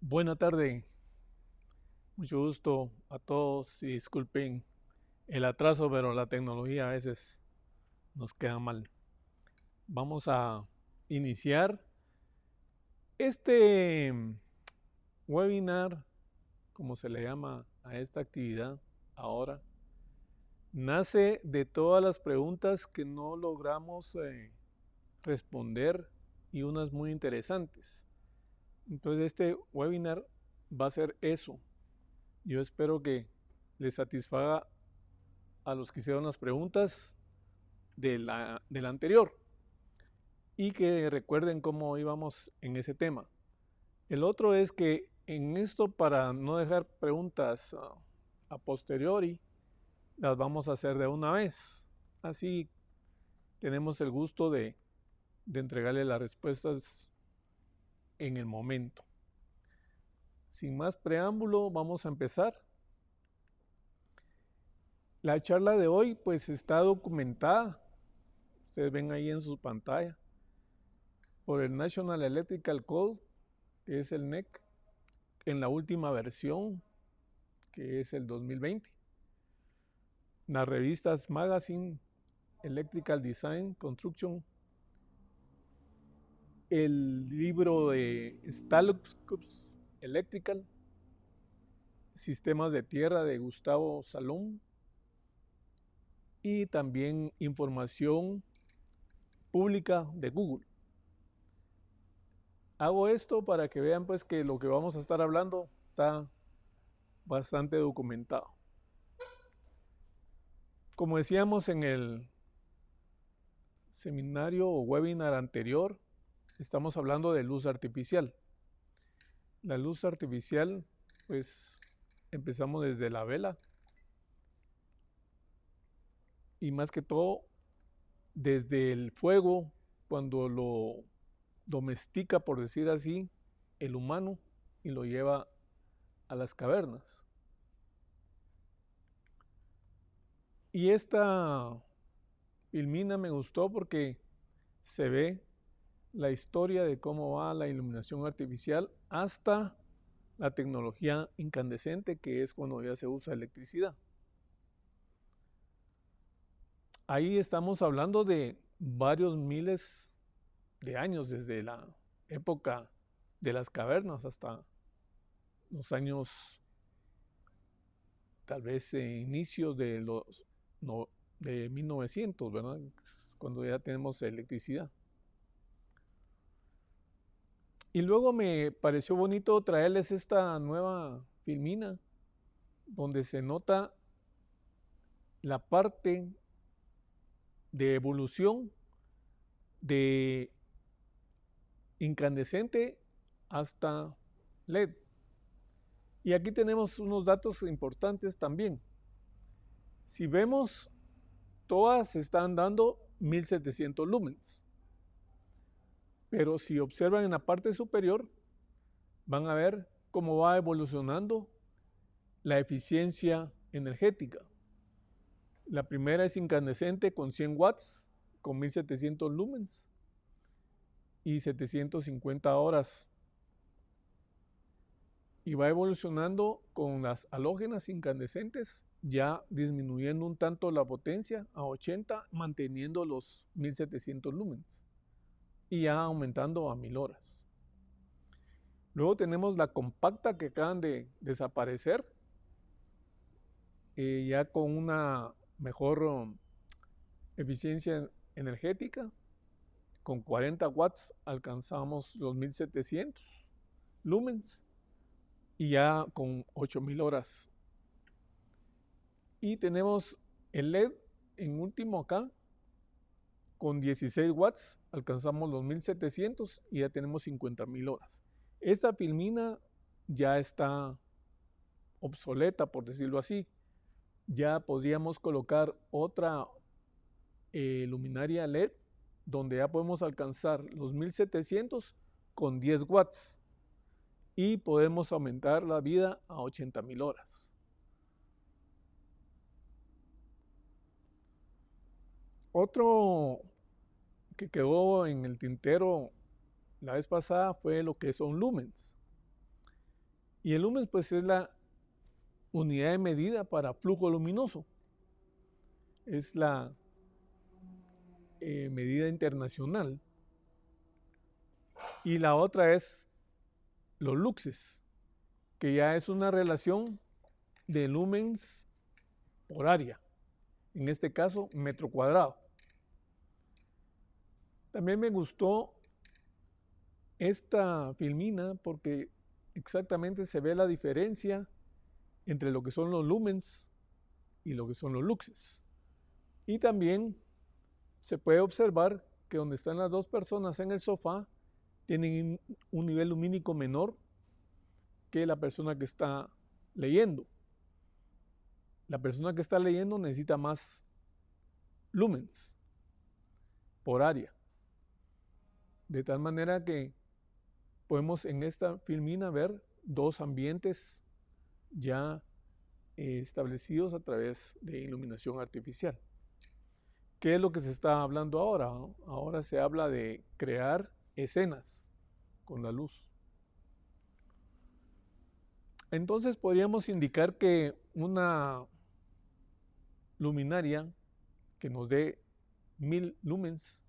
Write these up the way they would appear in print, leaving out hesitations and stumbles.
Buena tarde, mucho gusto a todos y disculpen el atraso, pero la tecnología a veces nos queda mal. Vamos a iniciar este webinar, como se le llama a esta actividad ahora. Nace de todas las preguntas que no logramos responder y unas muy interesantes. Entonces este webinar va a ser eso. Yo espero que les satisfaga a los que hicieron las preguntas de la anterior y que recuerden cómo íbamos en ese tema. El otro es que en esto, para no dejar preguntas a posteriori, las vamos a hacer de una vez. Así tenemos el gusto de entregarle las respuestas en el momento. Sin más preámbulo, vamos a empezar. La charla de hoy pues está documentada. Ustedes ven ahí en su pantalla por el National Electrical Code, que es el NEC, en la última versión, que es el 2020. Las revistas Magazine, Electrical Design, Construction, el libro de Stallups Electrical, Sistemas de Tierra de Gustavo Salom, y también información pública de Google. Hago esto para que vean pues que lo que vamos a estar hablando está bastante documentado. Como decíamos en el seminario o webinar anterior, estamos hablando de luz artificial. La luz artificial, pues empezamos desde la vela y más que todo desde el fuego, cuando lo domestica, por decir así, el humano y lo lleva a las cavernas. Y esta filmina me gustó porque se ve la historia de cómo va la iluminación artificial hasta la tecnología incandescente, que es cuando ya se usa electricidad. Ahí estamos hablando de varios miles de años, desde la época de las cavernas hasta los años, tal vez inicios de los de 1900, ¿verdad? Cuando ya tenemos electricidad. Y luego me pareció bonito traerles esta nueva filmina donde se nota la parte de evolución de incandescente hasta LED. Y aquí tenemos unos datos importantes también. Si vemos, todas están dando 1700 lumens. Pero si observan en la parte superior, van a ver cómo va evolucionando la eficiencia energética. La primera es incandescente con 100 watts, con 1700 lumens y 750 horas. Y va evolucionando con las halógenas incandescentes, ya disminuyendo un tanto la potencia a 80, manteniendo los 1700 lumens y ya aumentando a 1000 horas. Luego tenemos la compacta, que acaban de desaparecer, ya con una mejor eficiencia energética. Con 40 watts alcanzamos los 1700 lumens y ya con 8000 horas. Y tenemos el LED en último acá, con 16 watts alcanzamos los 1700 y ya tenemos 50,000 horas. Esta filmina ya está obsoleta, por decirlo así. Ya podríamos colocar otra luminaria LED donde ya podemos alcanzar los 1700 con 10 watts y podemos aumentar la vida a 80,000 horas. Otro que quedó en el tintero la vez pasada fue lo que son lumens. Y el lumen pues es la unidad de medida para flujo luminoso. Es la medida internacional. Y la otra es los luxes, que ya es una relación de lumens por área, en este caso metro cuadrado. También me gustó esta filmina porque exactamente se ve la diferencia entre lo que son los lumens y lo que son los luxes. Y también se puede observar que donde están las dos personas en el sofá tienen un nivel lumínico menor que la persona que está leyendo. La persona que está leyendo necesita más lumens por área. De tal manera que podemos en esta filmina ver dos ambientes ya establecidos a través de iluminación artificial. ¿Qué es lo que se está hablando ahora? Ahora se habla de crear escenas con la luz. Entonces podríamos indicar que una luminaria que nos dé 1000 lumens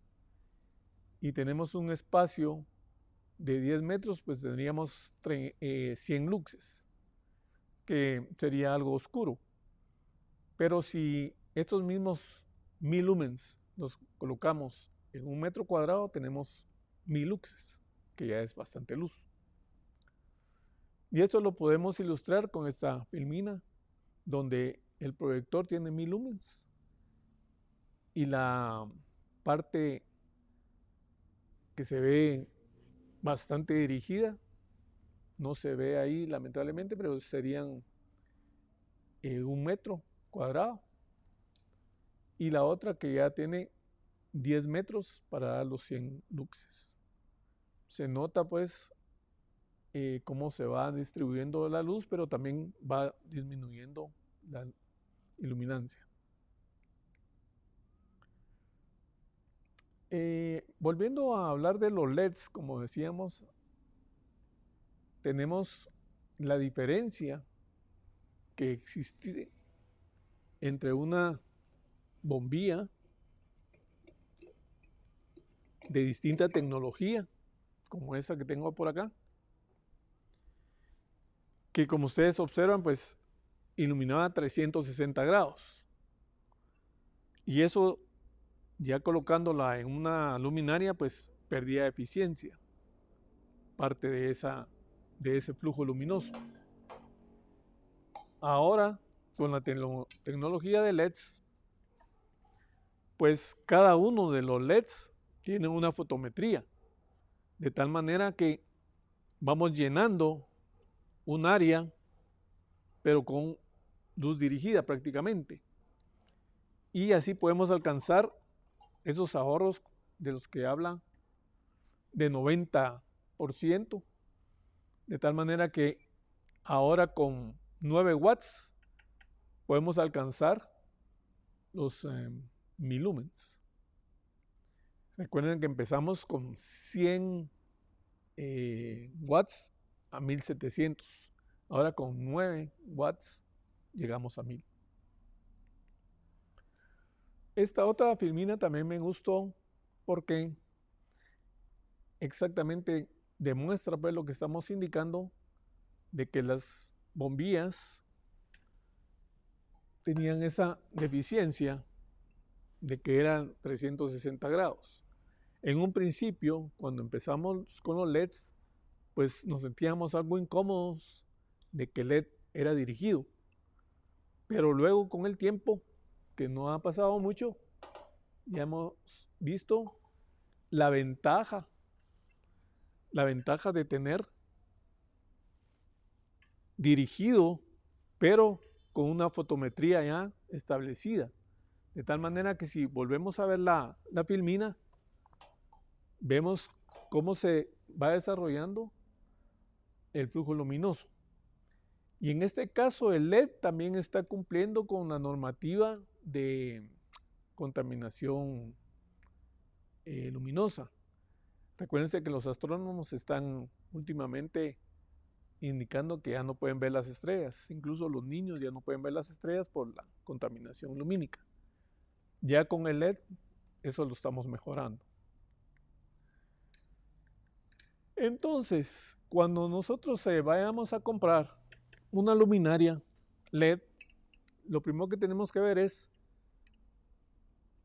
y tenemos un espacio de 10 metros, pues tendríamos 100 luxes, que sería algo oscuro. Pero si estos mismos 1000 lumens los colocamos en un metro cuadrado, tenemos 1000 luxes, que ya es bastante luz. Y esto lo podemos ilustrar con esta filmina, donde el proyector tiene 1000 lumens y la parte que se ve bastante dirigida, no se ve ahí lamentablemente, pero serían 1 metro cuadrado. Y la otra que ya tiene 10 metros para dar los 100 luxes. Se nota pues cómo se va distribuyendo la luz, pero también va disminuyendo la iluminancia. Volviendo a hablar de los LEDs, como decíamos, tenemos la diferencia que existe entre una bombilla de distinta tecnología, como esta que tengo por acá, que como ustedes observan, pues iluminaba 360 grados. Y eso, ya colocándola en una luminaria, pues perdía eficiencia, parte de ese flujo luminoso. Ahora, con la tecnología de LEDs, pues cada uno de los LEDs tiene una fotometría, de tal manera que vamos llenando un área, pero con luz dirigida prácticamente. Y así podemos alcanzar esos ahorros de los que habla de 90%, de tal manera que ahora con 9 watts podemos alcanzar los 1000 lumens. Recuerden que empezamos con 100 watts a 1700. Ahora con 9 watts llegamos a 1000. Esta otra filmina también me gustó porque exactamente demuestra pues lo que estamos indicando de que las bombillas tenían esa deficiencia de que eran 360 grados. En un principio, cuando empezamos con los LEDs, pues nos sentíamos algo incómodos de que el LED era dirigido. Pero luego con el tiempo, que no ha pasado mucho, ya hemos visto la ventaja de tener dirigido, pero con una fotometría ya establecida. De tal manera que si volvemos a ver la filmina, vemos cómo se va desarrollando el flujo luminoso. Y en este caso el LED también está cumpliendo con la normativa de contaminación luminosa. Recuérdense que los astrónomos están últimamente indicando que ya no pueden ver las estrellas. Incluso los niños ya no pueden ver las estrellas por la contaminación lumínica. Ya con el LED, eso lo estamos mejorando. Entonces, cuando nosotros vayamos a comprar una luminaria LED, lo primero que tenemos que ver es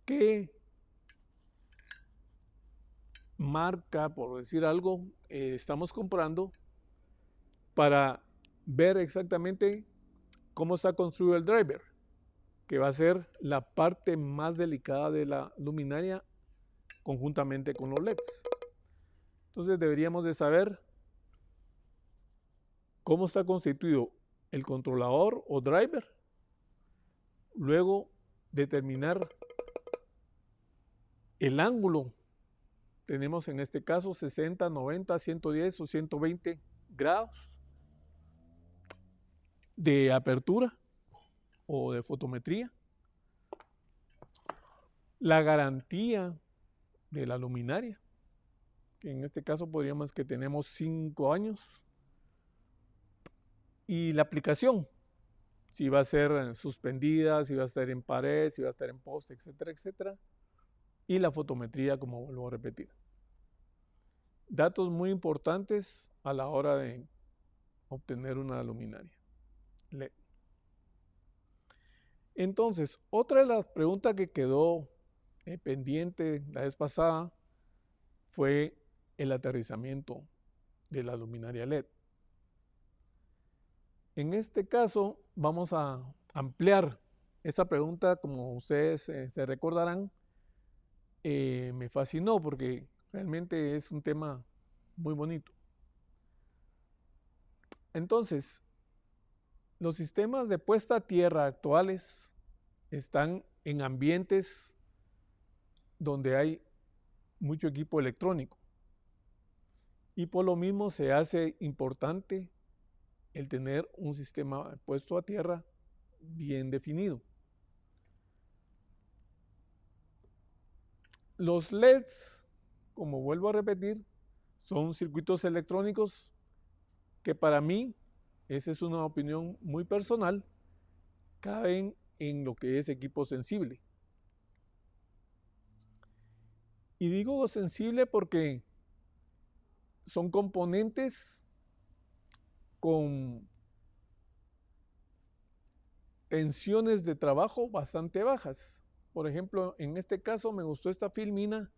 qué marca, por decir algo, estamos comprando, para ver exactamente cómo está construido el driver, que va a ser la parte más delicada de la luminaria conjuntamente con los LEDs. Entonces deberíamos de saber cómo está constituido el controlador o driver, luego determinar el ángulo. Tenemos en este caso 60, 90, 110 o 120 grados de apertura o de fotometría. La garantía de la luminaria, que en este caso podríamos que tenemos 5 años. Y la aplicación, si va a ser suspendida, si va a estar en pared, si va a estar en poste, etcétera, etcétera. Y la fotometría, como vuelvo a repetir. Datos muy importantes a la hora de obtener una luminaria LED. Entonces, otra de las preguntas que quedó pendiente la vez pasada fue el aterrizamiento de la luminaria LED. En este caso vamos a ampliar esa pregunta. Como ustedes se recordarán, me fascinó porque realmente es un tema muy bonito. Entonces, los sistemas de puesta a tierra actuales están en ambientes donde hay mucho equipo electrónico, y por lo mismo se hace importante el tener un sistema puesto a tierra bien definido. Los LEDs, como vuelvo a repetir, son circuitos electrónicos que para mí, esa es una opinión muy personal, caben en lo que es equipo sensible. Y digo sensible porque son componentes con tensiones de trabajo bastante bajas. Por ejemplo, en este caso me gustó esta filmina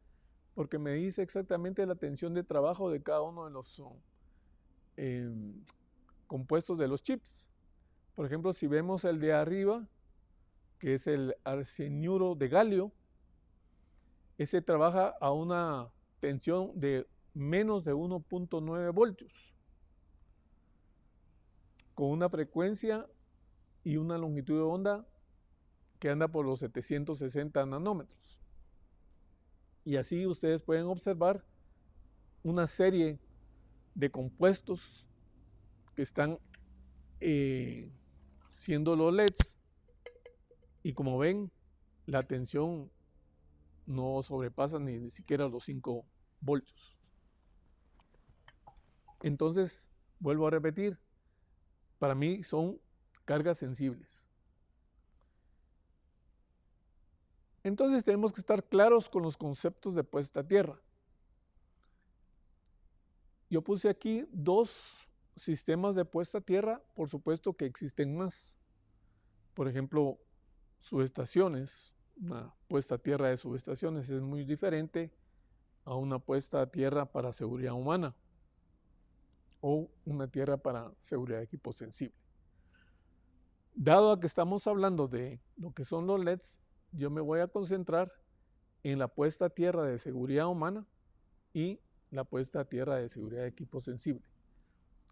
porque me dice exactamente la tensión de trabajo de cada uno de los compuestos de los chips. Por ejemplo, si vemos el de arriba, que es el arseniuro de galio, ese trabaja a una tensión de menos de 1.9 voltios, con una frecuencia y una longitud de onda que anda por los 760 nanómetros. Y así ustedes pueden observar una serie de compuestos que están siendo los LEDs, y como ven, la tensión no sobrepasa ni siquiera los 5 voltios. Entonces, vuelvo a repetir, para mí son cargas sensibles. Entonces tenemos que estar claros con los conceptos de puesta a tierra. Yo puse aquí 2 sistemas de puesta a tierra, por supuesto que existen más. Por ejemplo, subestaciones. Una puesta a tierra de subestaciones es muy diferente a una puesta a tierra para seguridad humana o una tierra para seguridad de equipo sensible. Dado que estamos hablando de lo que son los LEDs, yo me voy a concentrar en la puesta a tierra de seguridad humana y la puesta a tierra de seguridad de equipo sensible,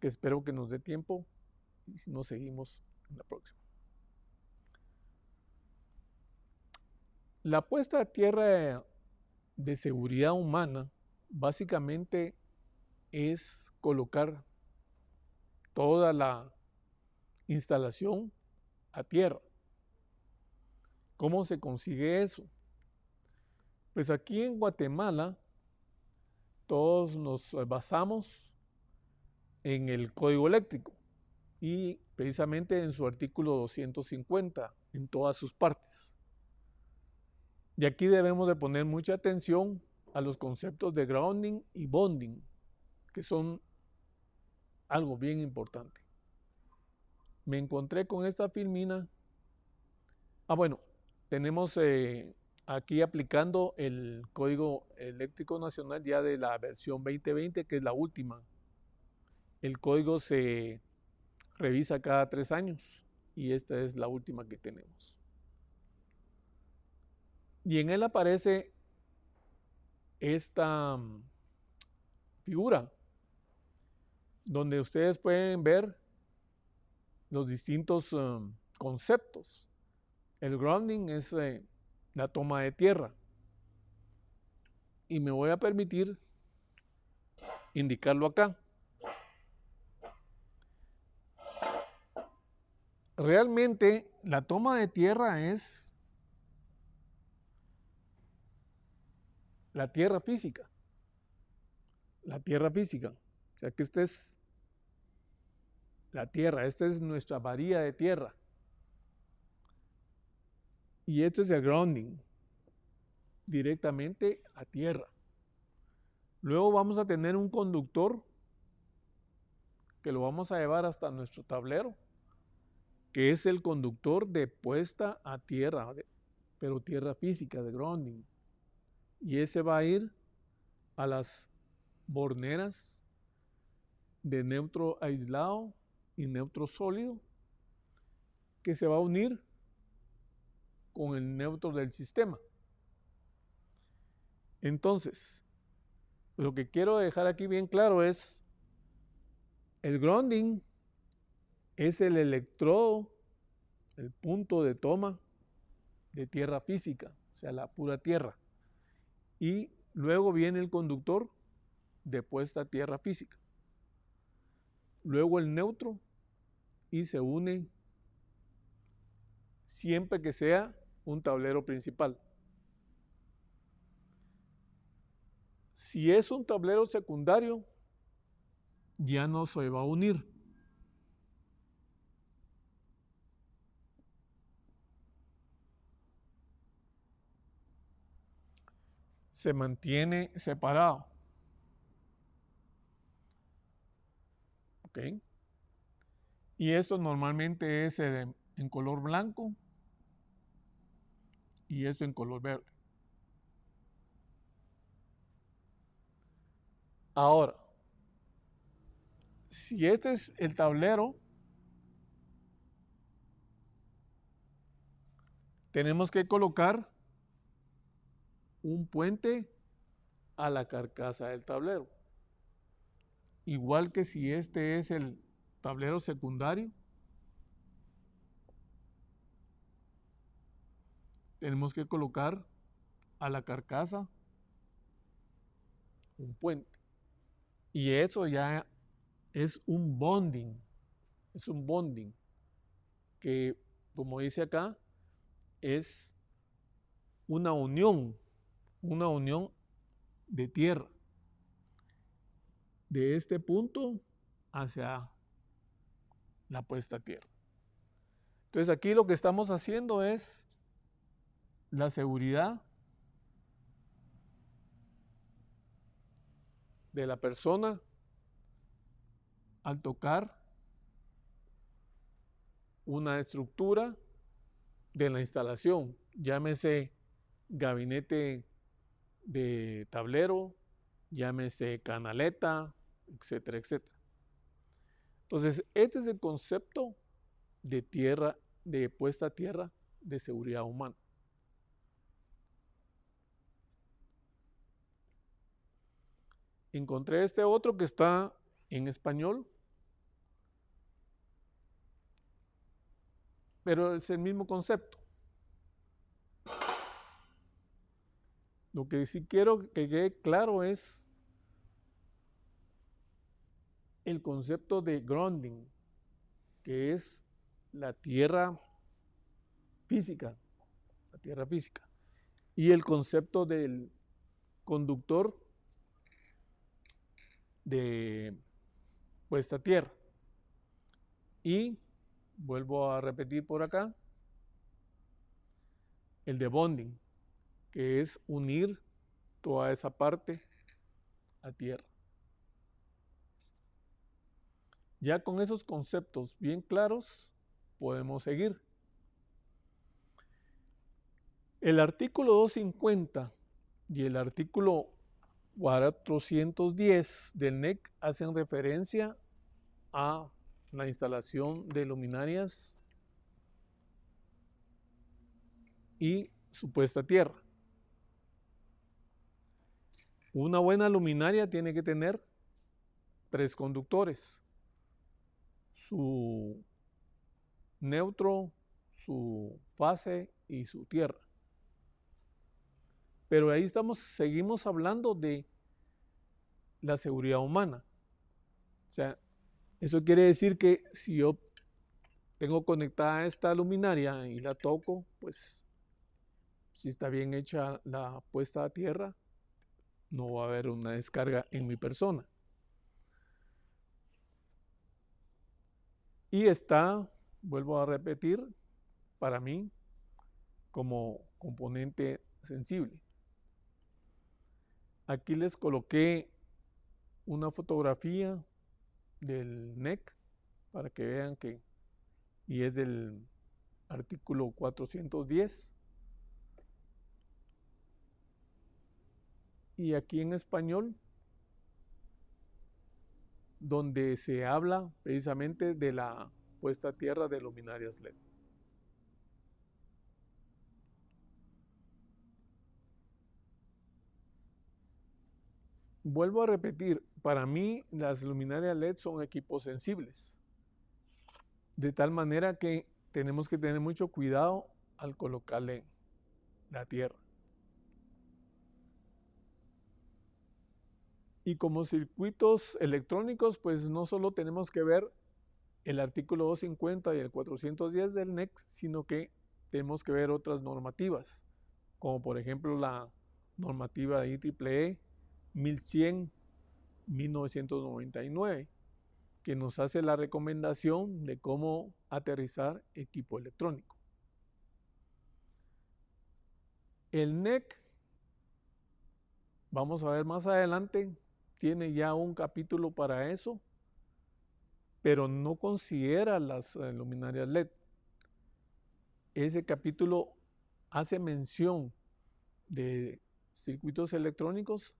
que espero que nos dé tiempo y si no, seguimos en la próxima. La puesta a tierra de seguridad humana básicamente es colocar toda la instalación a tierra. ¿Cómo se consigue eso? Pues aquí en Guatemala todos nos basamos en el código eléctrico y precisamente en su artículo 250, en todas sus partes. Y aquí debemos de poner mucha atención a los conceptos de grounding y bonding, que son algo bien importante. Me encontré con esta filmina. Bueno, tenemos aquí aplicando el Código Eléctrico Nacional ya de la versión 2020, que es la última. El código se revisa cada 3 años y esta es la última que tenemos. Y en él aparece esta figura donde ustedes pueden ver los distintos conceptos. El grounding es la toma de tierra. Y me voy a permitir indicarlo acá. Realmente la toma de tierra es la tierra física. La tierra física. O sea que esta es la tierra, esta es nuestra varilla de tierra. Y esto es el grounding, directamente a tierra. Luego vamos a tener un conductor que lo vamos a llevar hasta nuestro tablero, que es el conductor de puesta a tierra, pero tierra física, de grounding. Y ese va a ir a las borneras de neutro aislado y neutro sólido, que se va a unir con el neutro del sistema. Entonces, lo que quiero dejar aquí bien claro es, el grounding es el electrodo, el punto de toma de tierra física, o sea, la pura tierra. Y luego viene el conductor de puesta a tierra física. Luego el neutro y se une siempre que sea un tablero principal. Si es un tablero secundario, ya no se va a unir. Se mantiene separado. ¿Ok? Y esto normalmente es en color blanco y esto en color verde. Ahora, si este es el tablero, tenemos que colocar un puente a la carcasa del tablero. Igual que si este es el tablero secundario, tenemos que colocar a la carcasa un puente. Y eso ya es un bonding. Es un bonding que, como dice acá, es una unión de tierra. De este punto hacia la puesta a tierra. Entonces aquí lo que estamos haciendo es la seguridad de la persona al tocar una estructura de la instalación, llámese gabinete de tablero, llámese canaleta, etcétera, etcétera. Entonces, este es el concepto de tierra, de puesta a tierra de seguridad humana. Encontré este otro que está en español, pero es el mismo concepto. Lo que sí quiero que quede claro es el concepto de grounding, que es la tierra física, y el concepto del conductor de puesta a tierra. Y vuelvo a repetir por acá, el de bonding, que es unir toda esa parte a tierra. Ya con esos conceptos bien claros, podemos seguir. El artículo 250 y el artículo 410 del NEC hacen referencia a la instalación de luminarias y su puesta a tierra. Una buena luminaria tiene que tener 3 conductores: su neutro, su fase y su tierra. Pero ahí seguimos hablando de la seguridad humana. O sea, eso quiere decir que si yo tengo conectada esta luminaria y la toco, pues si está bien hecha la puesta a tierra, no va a haber una descarga en mi persona. Y está, vuelvo a repetir, para mí como componente sensible. Aquí les coloqué una fotografía del NEC para que vean que, y es del artículo 410. Y aquí en español, donde se habla precisamente de la puesta a tierra de luminarias LED. Vuelvo a repetir, para mí las luminarias LED son equipos sensibles, de tal manera que tenemos que tener mucho cuidado al colocarle la tierra. Y como circuitos electrónicos, pues no solo tenemos que ver el artículo 250 y el 410 del NEC, sino que tenemos que ver otras normativas, como por ejemplo la normativa de IEEE 1100-1999, que nos hace la recomendación de cómo aterrizar equipo electrónico. El NEC, vamos a ver más adelante, tiene ya un capítulo para eso, pero no considera las luminarias LED. Ese capítulo hace mención de circuitos electrónicos,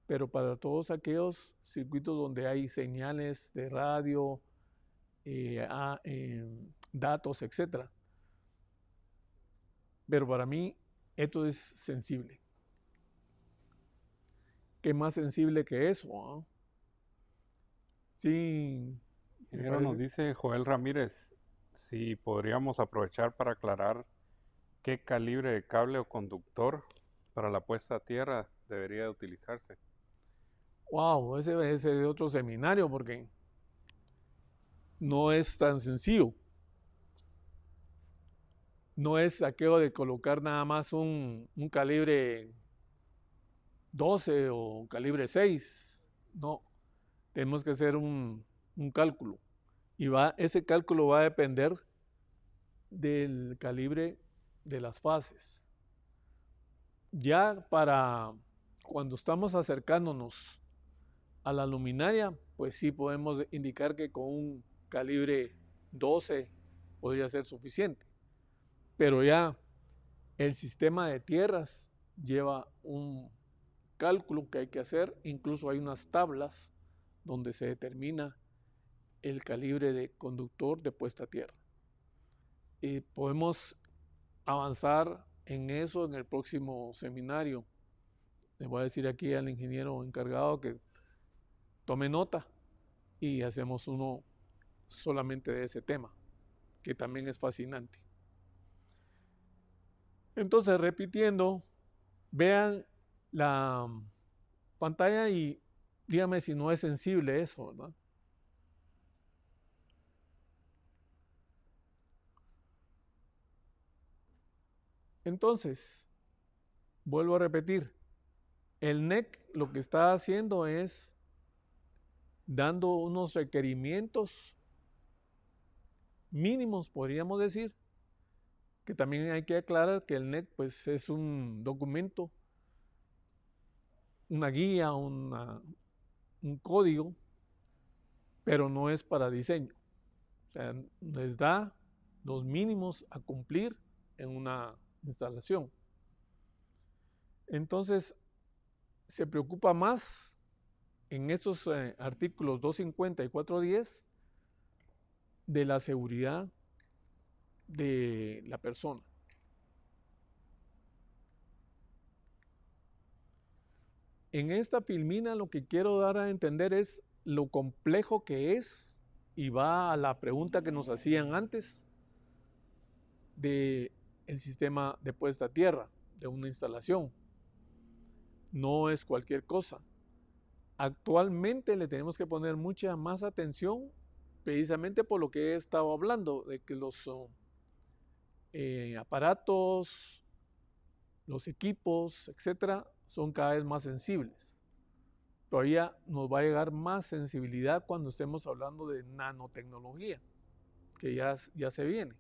pero para todos aquellos circuitos donde hay señales de radio, datos, etc. Pero para mí esto es sensible. ¿Qué más sensible que eso? ¿Eh? Sí. Primero nos dice Joel Ramírez si podríamos aprovechar para aclarar qué calibre de cable o conductor para la puesta a tierra debería de utilizarse. Wow, ese es de otro seminario porque no es tan sencillo. No es aquello de colocar nada más un calibre 12 o calibre 6. No, tenemos que hacer un cálculo. Y ese cálculo va a depender del calibre de las fases. Ya para cuando estamos acercándonos a la luminaria, pues sí podemos indicar que con un calibre 12 podría ser suficiente. Pero ya el sistema de tierras lleva un cálculo que hay que hacer, incluso hay unas tablas donde se determina el calibre de conductor de puesta a tierra. Y podemos avanzar en eso en el próximo seminario. Le voy a decir aquí al ingeniero encargado que tome nota y hacemos uno solamente de ese tema, que también es fascinante. Entonces, repitiendo, vean la pantalla y dígame si no es sensible eso, ¿verdad? Entonces, vuelvo a repetir, el NEC lo que está haciendo es dando unos requerimientos mínimos, podríamos decir, que también hay que aclarar que el NEC pues, es un documento, una guía, un código, pero no es para diseño. O sea, les da los mínimos a cumplir en una instalación. Entonces, se preocupa más en estos artículos 250 y 410 de la seguridad de la persona. En esta filmina lo que quiero dar a entender es lo complejo que es, y va a la pregunta que nos hacían antes del sistema de puesta a tierra de una instalación. No es cualquier cosa. Actualmente le tenemos que poner mucha más atención, precisamente por lo que he estado hablando, de que los aparatos, los equipos, etcétera, son cada vez más sensibles. Todavía nos va a llegar más sensibilidad cuando estemos hablando de nanotecnología, que ya se viene.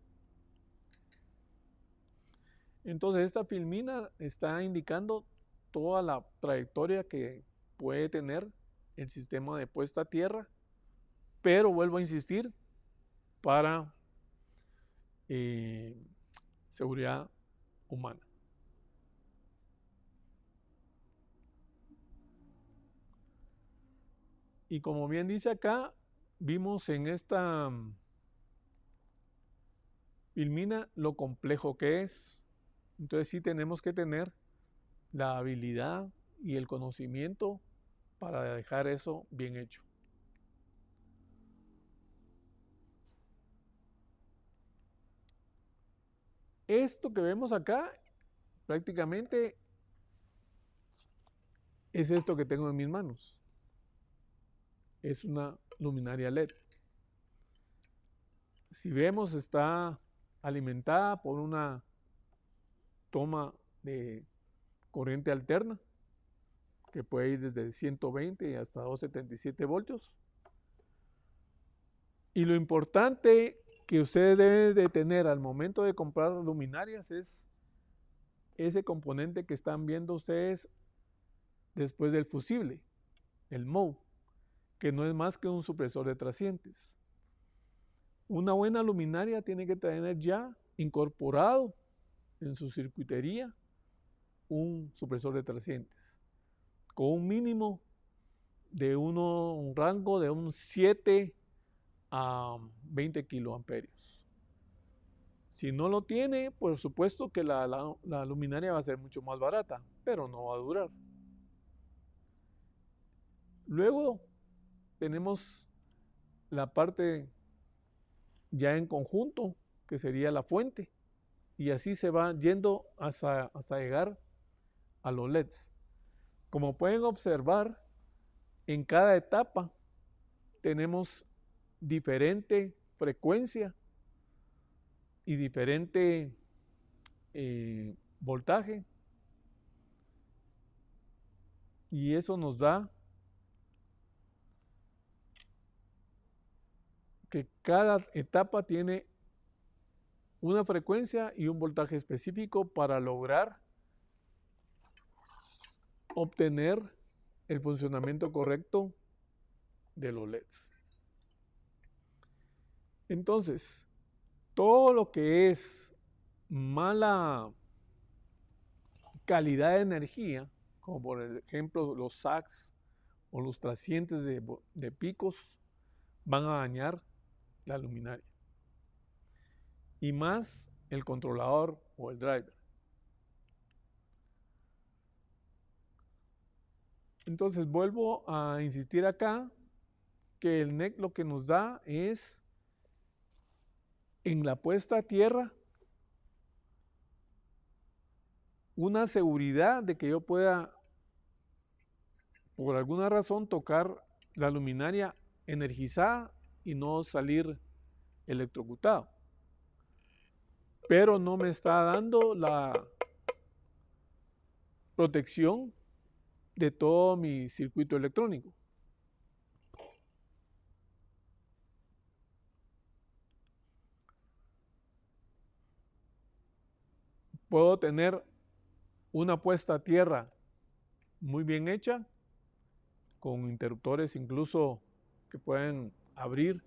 Entonces, esta filmina está indicando toda la trayectoria que puede tener el sistema de puesta a tierra, pero vuelvo a insistir, para seguridad humana. Y como bien dice acá, vimos en esta filmina lo complejo que es. Entonces sí tenemos que tener la habilidad y el conocimiento para dejar eso bien hecho. Esto que vemos acá prácticamente es esto que tengo en mis manos. Es una luminaria LED. Si vemos, está alimentada por una toma de corriente alterna que puede ir desde 120 hasta 277 voltios. Y lo importante que ustedes deben de tener al momento de comprar luminarias es ese componente que están viendo ustedes después del fusible, el MOU, que no es más que un supresor de trascientes. Una buena luminaria tiene que tener ya incorporado en su circuitería un supresor de trascientes, con un mínimo de un rango de un 7 a 20 kiloamperios. Si no lo tiene, por supuesto que la luminaria va a ser mucho más barata, pero no va a durar. Luego tenemos la parte ya en conjunto, que sería la fuente, y así se va yendo hasta llegar a los LEDs. Como pueden observar, en cada etapa tenemos diferente frecuencia y diferente voltaje, y eso nos da que cada etapa tiene una frecuencia y un voltaje específico para lograr obtener el funcionamiento correcto de los LEDs. Entonces, todo lo que es mala calidad de energía, como por ejemplo los sacs o los trascientes de picos, van a dañar la luminaria. Y más el controlador o el driver. Entonces vuelvo a insistir acá que el NEC lo que nos da es en la puesta a tierra una seguridad de que yo pueda por alguna razón tocar la luminaria energizada y no salir electrocutado. Pero no me está dando la protección de todo mi circuito electrónico. puedo tener una puesta a tierra muy bien hecha, con interruptores incluso que pueden abrir,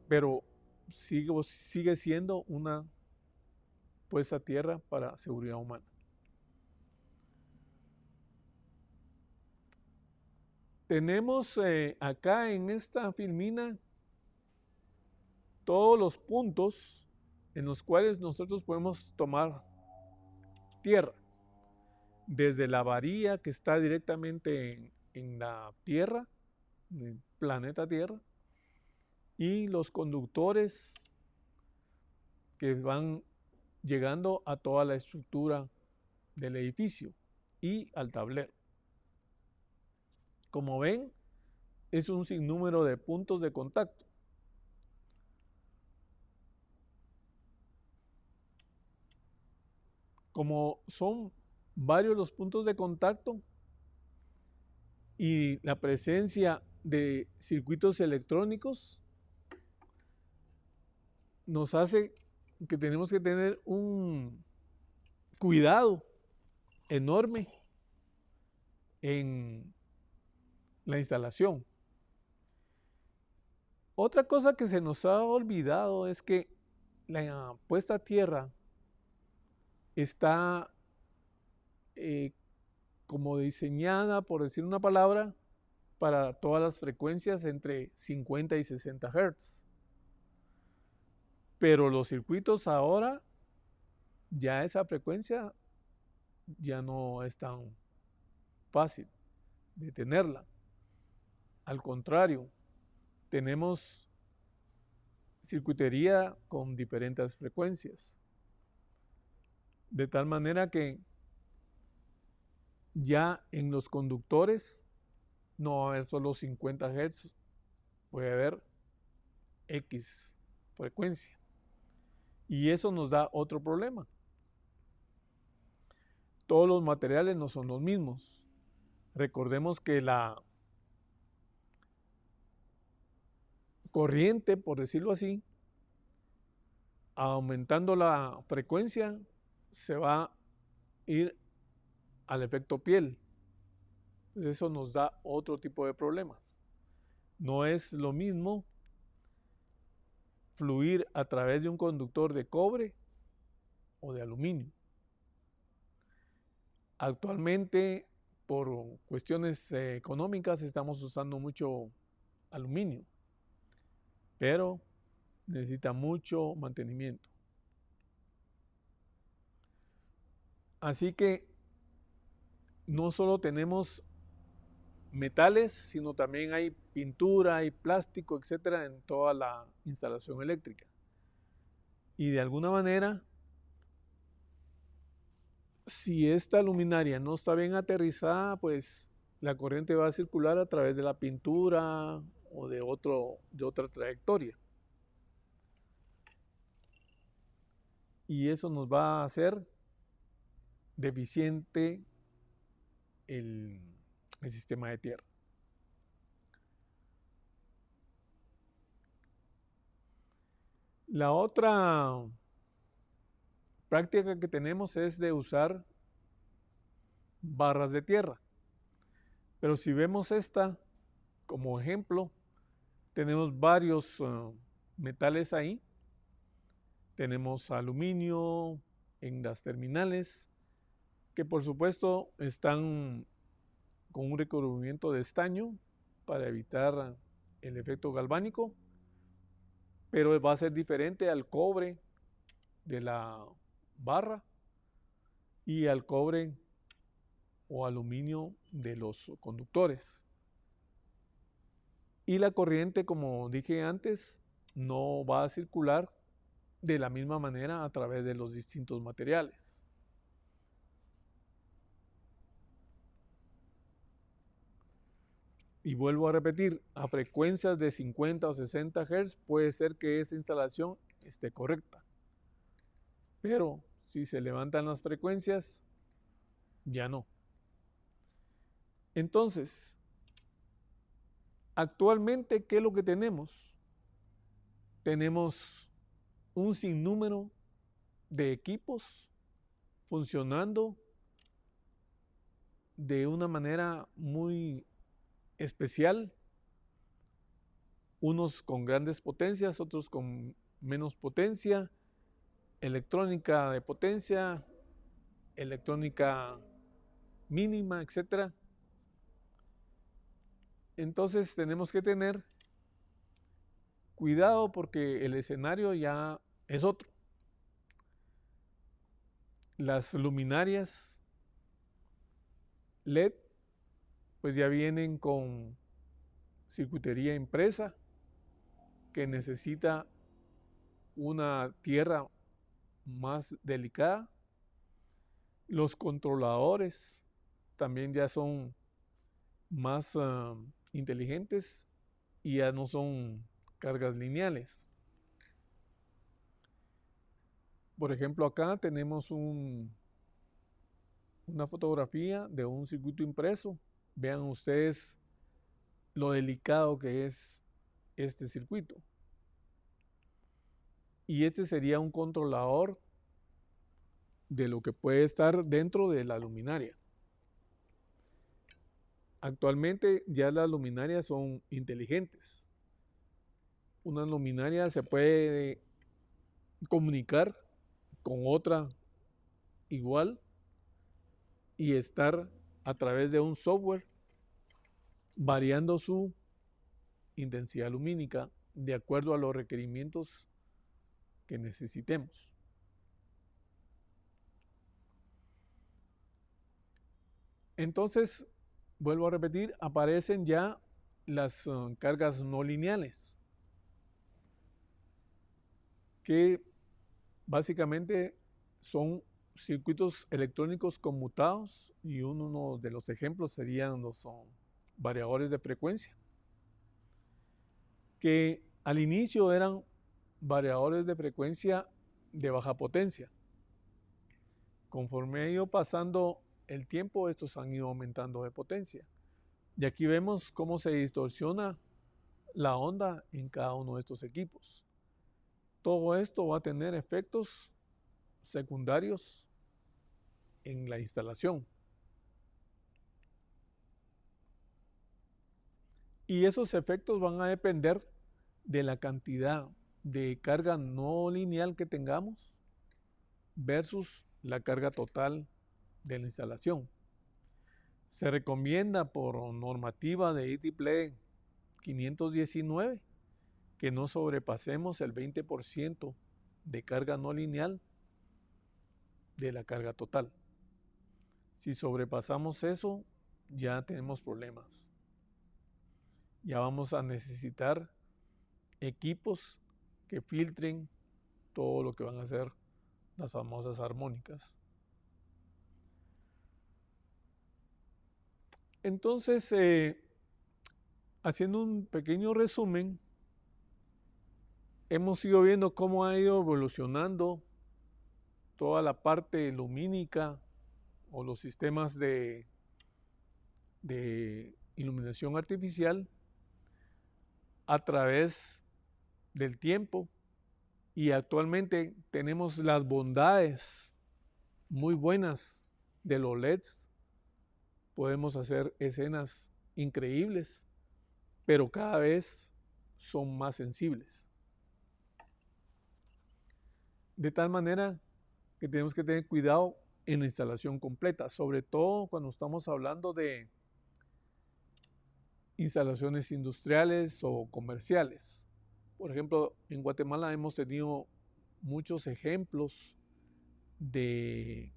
pero sigue siendo una puesta a tierra para seguridad humana. Tenemos acá en esta filmina todos los puntos en los cuales nosotros podemos tomar tierra. Desde la varilla que está directamente en la Tierra, en el planeta Tierra, y los conductores que van llegando a toda la estructura del edificio y al tablero. Como ven, es un sinnúmero de puntos de contacto. Como son varios los puntos de contacto y la presencia de circuitos electrónicos, nos hace que tenemos que tener un cuidado enorme en la instalación. Otra cosa que se nos ha olvidado es que la puesta a tierra está como diseñada, por decir una palabra, para todas las frecuencias entre 50 y 60 Hz. Pero los circuitos ahora, ya esa frecuencia ya no es tan fácil de tenerla. Al contrario, tenemos circuitería con diferentes frecuencias. De tal manera que ya en los conductores no va a haber solo 50 Hz, puede haber X frecuencia. Y eso nos da otro problema. Todos los materiales no son los mismos. Recordemos que la corriente, por decirlo así, aumentando la frecuencia, se va a ir al efecto piel. Eso nos da otro tipo de problemas. No es lo mismo fluir a través de un conductor de cobre o de aluminio. Actualmente, por cuestiones económicas, estamos usando mucho aluminio, pero necesita mucho mantenimiento. Así que no solo tenemos metales, sino también hay pintura, hay plástico, etcétera, en toda la instalación eléctrica. Y de alguna manera, si esta luminaria no está bien aterrizada, pues la corriente va a circular a través de la pintura o de otra trayectoria. Y eso nos va a hacer deficiente el sistema de tierra. La otra práctica que tenemos es de usar barras de tierra. Pero si vemos esta como ejemplo, tenemos varios metales ahí. Tenemos aluminio en las terminales, que por supuesto están con un recubrimiento de estaño para evitar el efecto galvánico, pero va a ser diferente al cobre de la barra y al cobre o aluminio de los conductores. Y la corriente, como dije antes, no va a circular de la misma manera a través de los distintos materiales. Y vuelvo a repetir, a frecuencias de 50 o 60 Hz puede ser que esa instalación esté correcta. Pero si se levantan las frecuencias, ya no. Entonces, actualmente, ¿qué es lo que tenemos? Tenemos un sinnúmero de equipos funcionando de una manera muy especial, unos con grandes potencias, otros con menos potencia, electrónica de potencia, electrónica mínima, etcétera. Entonces tenemos que tener cuidado porque el escenario ya es otro. Las luminarias LED pues ya vienen con circuitería impresa que necesita una tierra más delicada. Los controladores también ya son más inteligentes y ya no son cargas lineales. Por ejemplo, acá tenemos una fotografía de un circuito impreso. Vean ustedes lo delicado que es este circuito. Y este sería un controlador de lo que puede estar dentro de la luminaria. Actualmente ya las luminarias son inteligentes. Una luminaria se puede comunicar con otra igual y estar a través de un software variando su intensidad lumínica de acuerdo a los requerimientos que necesitemos. Entonces, vuelvo a repetir, aparecen ya las cargas no lineales, que básicamente son circuitos electrónicos conmutados y uno de los ejemplos serían los variadores de frecuencia, que al inicio eran variadores de frecuencia de baja potencia. Conforme ha ido pasando el tiempo, estos han ido aumentando de potencia. Y aquí vemos cómo se distorsiona la onda en cada uno de estos equipos. Todo esto va a tener efectos secundarios en la instalación. Y esos efectos van a depender de la cantidad de carga no lineal que tengamos versus la carga total de la instalación. Se recomienda por normativa de IEEE 519 que no sobrepasemos el 20% de carga no lineal de la carga total. Si sobrepasamos eso, ya tenemos problemas. Ya vamos a necesitar equipos que filtren todo lo que van a ser las famosas armónicas. Entonces, haciendo un pequeño resumen, hemos ido viendo cómo ha ido evolucionando toda la parte lumínica o los sistemas de iluminación artificial a través del tiempo, y actualmente tenemos las bondades muy buenas de los LEDs. Podemos hacer escenas increíbles, pero cada vez son más sensibles. De tal manera que tenemos que tener cuidado en la instalación completa, sobre todo cuando estamos hablando de instalaciones industriales o comerciales. Por ejemplo, en Guatemala hemos tenido muchos ejemplos de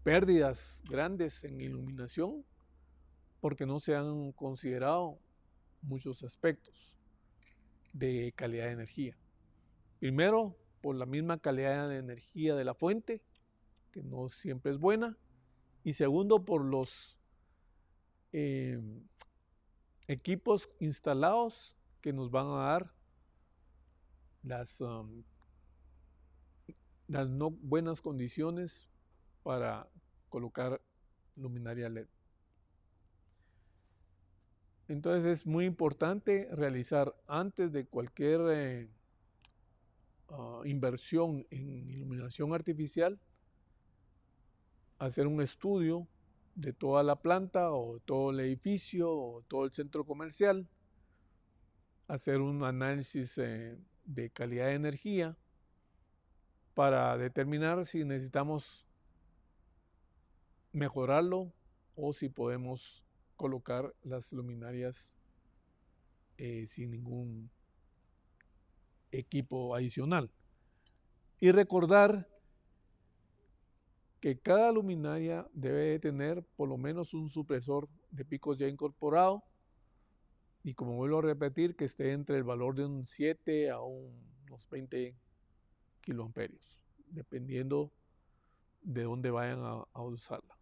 pérdidas grandes en iluminación porque no se han considerado muchos aspectos de calidad de energía. Primero, por la misma calidad de energía de la fuente, que no siempre es buena, y segundo, por los equipos instalados que nos van a dar las no buenas condiciones para colocar luminaria LED. Entonces es muy importante realizar antes de cualquier inversión en iluminación artificial, hacer un estudio de toda la planta o todo el edificio o todo el centro comercial, hacer un análisis de calidad de energía para determinar si necesitamos mejorarlo o si podemos colocar las luminarias sin ningún equipo adicional. Y recordar que cada luminaria debe tener por lo menos un supresor de picos ya incorporado, y como vuelvo a repetir, que esté entre el valor de un 7 a unos 20 kiloamperios, dependiendo de dónde vayan a usarla.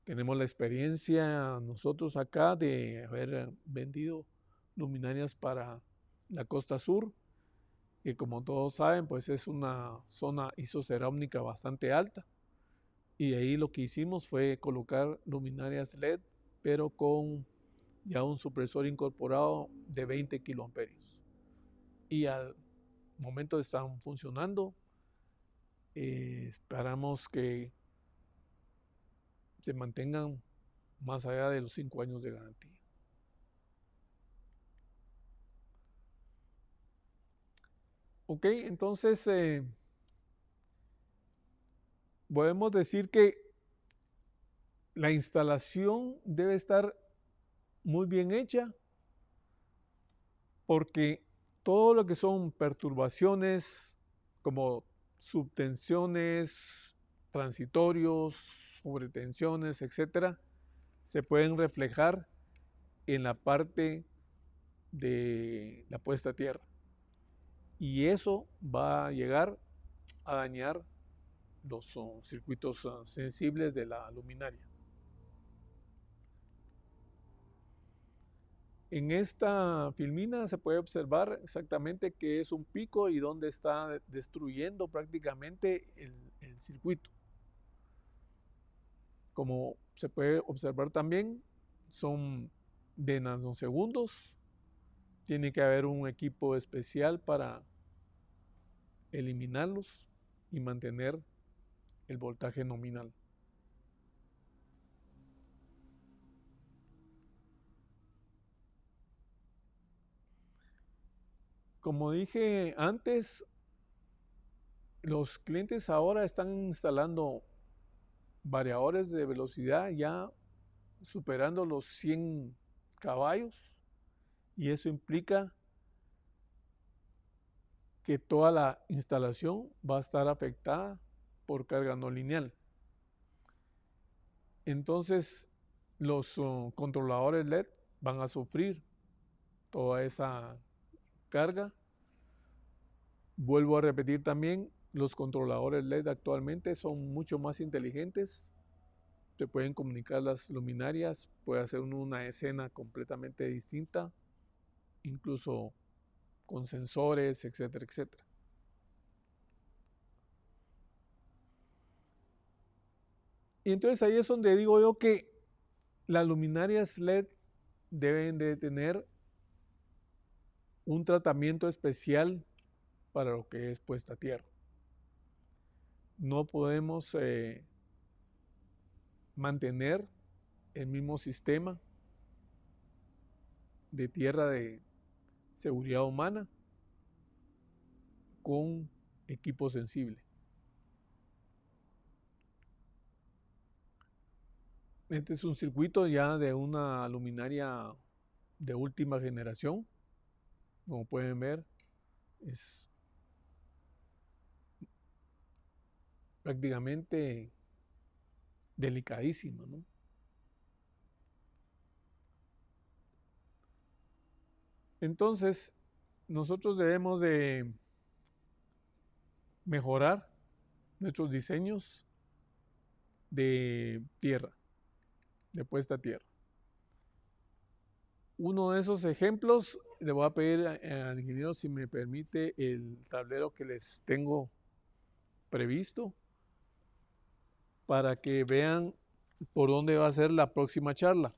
Tenemos la experiencia nosotros acá de haber vendido luminarias para la costa sur, que como todos saben, pues es una zona isocerámica bastante alta. Y de ahí lo que hicimos fue colocar luminarias LED, pero con ya un supresor incorporado de 20 kiloamperios. Y al momento de estar funcionando, esperamos que se mantengan más allá de los 5 años de garantía. Ok, entonces podemos decir que la instalación debe estar muy bien hecha, porque todo lo que son perturbaciones como subtensiones, transitorios, sobretensiones, etcétera, se pueden reflejar en la parte de la puesta a tierra. Y eso va a llegar a dañar los circuitos sensibles de la luminaria. En esta filmina se puede observar exactamente qué es un pico y dónde está destruyendo prácticamente el circuito. Como se puede observar también, son de nanosegundos. Tiene que haber un equipo especial para eliminarlos y mantener el voltaje nominal. Como dije antes, los clientes ahora están instalando variadores de velocidad ya superando los 100 caballos, y eso implica que toda la instalación va a estar afectada por carga no lineal. Entonces, los controladores LED van a sufrir toda esa carga. Vuelvo a repetir también, los controladores LED actualmente son mucho más inteligentes. Se pueden comunicar las luminarias, puede hacer una escena completamente distinta, incluso con sensores, etcétera, etcétera. Y entonces ahí es donde digo yo que las luminarias LED deben de tener un tratamiento especial para lo que es puesta a tierra. No podemos mantener el mismo sistema de tierra de seguridad humana con equipo sensible. Este es un circuito ya de una luminaria de última generación. Como pueden ver, es prácticamente delicadísima, ¿no? Entonces, nosotros debemos de mejorar nuestros diseños de tierra, de puesta a tierra. Uno de esos ejemplos, le voy a pedir al ingeniero si me permite el tablero que les tengo previsto para que vean por dónde va a ser la próxima charla.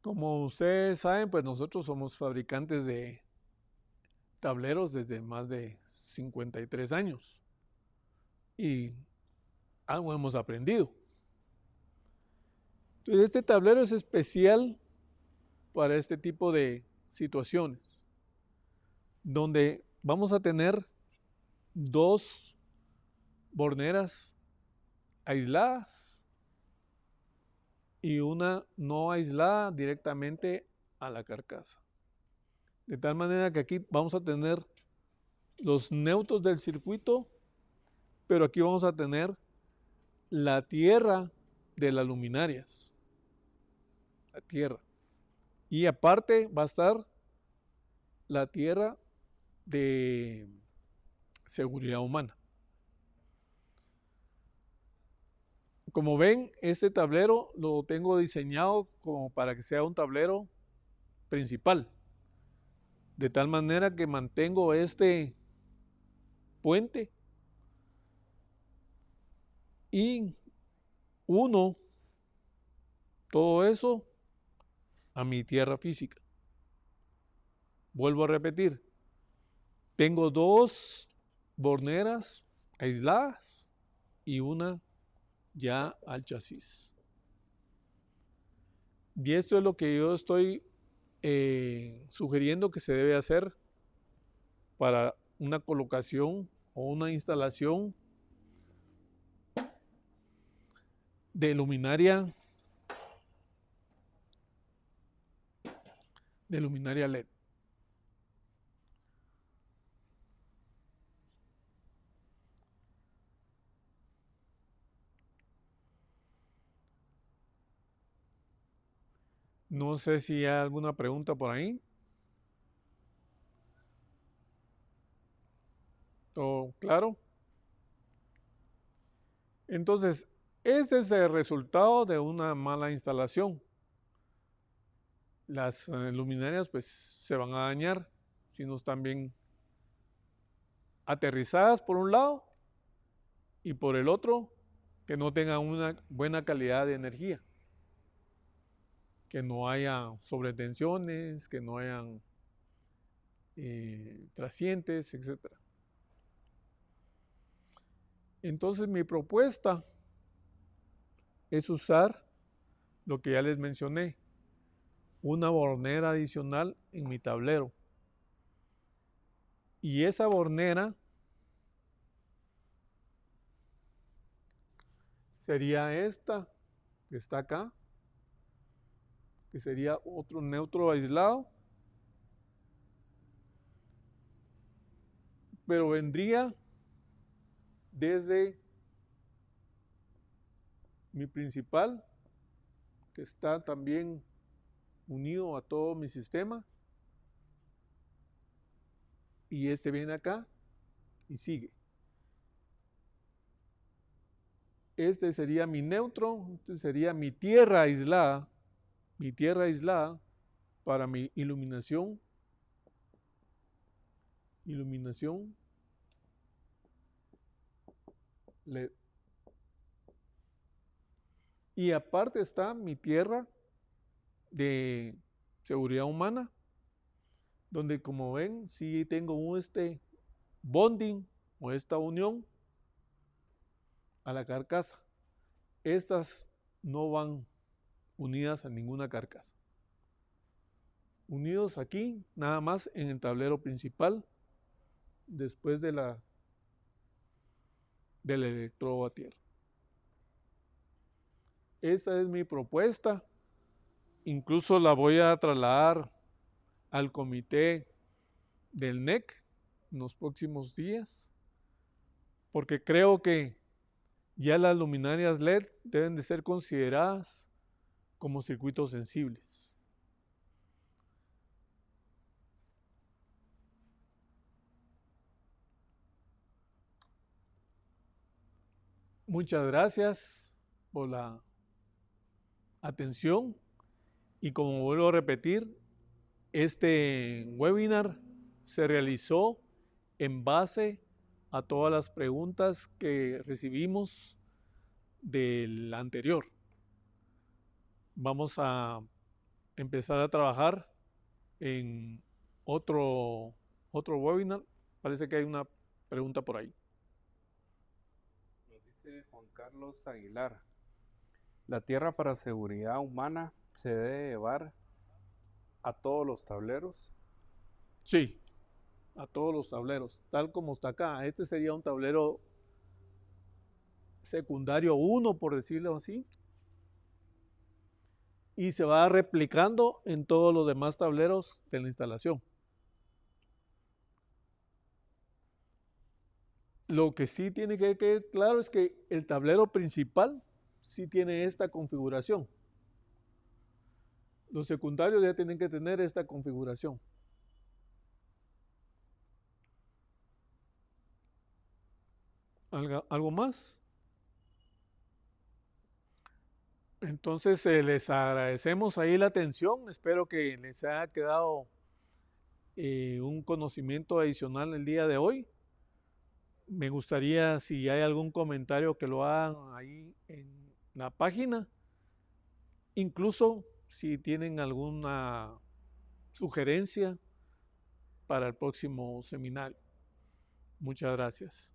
Como ustedes saben, pues nosotros somos fabricantes de tableros desde más de 53 años y algo hemos aprendido. Entonces, este tablero es especial para este tipo de situaciones, donde vamos a tener dos borneras aisladas y una no aislada directamente a la carcasa. De tal manera que aquí vamos a tener los neutros del circuito, pero aquí vamos a tener la tierra de las luminarias. La tierra. Y aparte va a estar la tierra de seguridad humana. Como ven, este tablero lo tengo diseñado como para que sea un tablero principal. De tal manera que mantengo este puente y uno todo eso a mi tierra física. Vuelvo a repetir, tengo dos borneras aisladas y una ya al chasis. Y esto es lo que yo estoy sugiriendo que se debe hacer para una colocación o una instalación de luminaria LED. No sé si hay alguna pregunta por ahí. ¿Todo claro? Entonces, ese es el resultado de una mala instalación. Las luminarias pues se van a dañar si no están bien aterrizadas por un lado y por el otro que no tengan una buena calidad de energía, que no haya sobretensiones, que no hayan trascientes, etc. Entonces mi propuesta es usar lo que ya les mencioné, una bornera adicional en mi tablero. Y esa bornera sería esta que está acá, que sería otro neutro aislado, pero vendría desde mi principal, que está también unido a todo mi sistema, y este viene acá y sigue. Este sería mi neutro, este sería mi tierra aislada para mi iluminación LED. Y aparte está mi tierra de seguridad humana, donde como ven, sí tengo este bonding o esta unión a la carcasa. Estas no van unidas a ninguna carcasa. Unidos aquí, nada más en el tablero principal, después del electrodo a tierra. Esta es mi propuesta. Incluso la voy a trasladar al comité del NEC en los próximos días, porque creo que ya las luminarias LED deben de ser consideradas como circuitos sensibles. Muchas gracias por la atención y como vuelvo a repetir, este webinar se realizó en base a todas las preguntas que recibimos del anterior. Vamos a empezar a trabajar en otro webinar. Parece que hay una pregunta por ahí. Nos dice Juan Carlos Aguilar. ¿La tierra para seguridad humana se debe llevar a todos los tableros? Sí, a todos los tableros, tal como está acá. Este sería un tablero secundario 1, por decirlo así. Y se va replicando en todos los demás tableros de la instalación. Lo que sí tiene que quedar claro es que el tablero principal sí tiene esta configuración. Los secundarios ya tienen que tener esta configuración. ¿Algo más? Entonces les agradecemos ahí la atención. Espero que les haya quedado un conocimiento adicional el día de hoy. Me gustaría, si hay algún comentario, que lo hagan ahí en la página. Incluso si tienen alguna sugerencia para el próximo seminario. Muchas gracias.